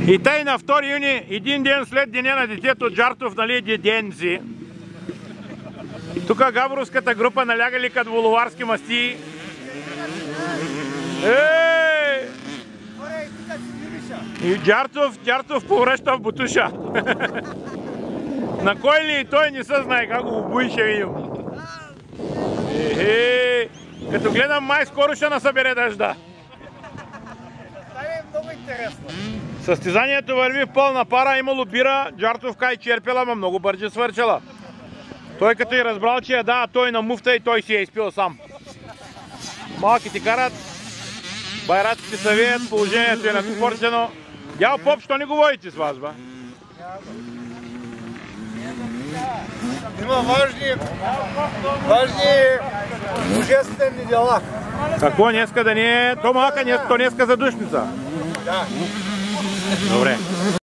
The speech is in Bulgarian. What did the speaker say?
И тъй на 2 юни, един ден след деня на детето Джартов, нали, деденци, тук габровската група налягали като воловарски масти. И Джартов повръща в бутуша. На кой ли и той не се знае как го обуи, ще видим. Като гледам, май скоро ще насъбере дъжда. Много интересно. Състезанието върви в пълна пара, имало бира, Джартовка и черпела, ма много бърже свърчала. Той като и разбрал, че я дава той на муфта и той си я изпил сам. Малките карат, байраците се веят, положението е надпорчено. Дял поп, що не говорите с вас, ба? Има важни божествени дела. Какво днеска да не е? То малка, то днеска за душница. Да. Добре.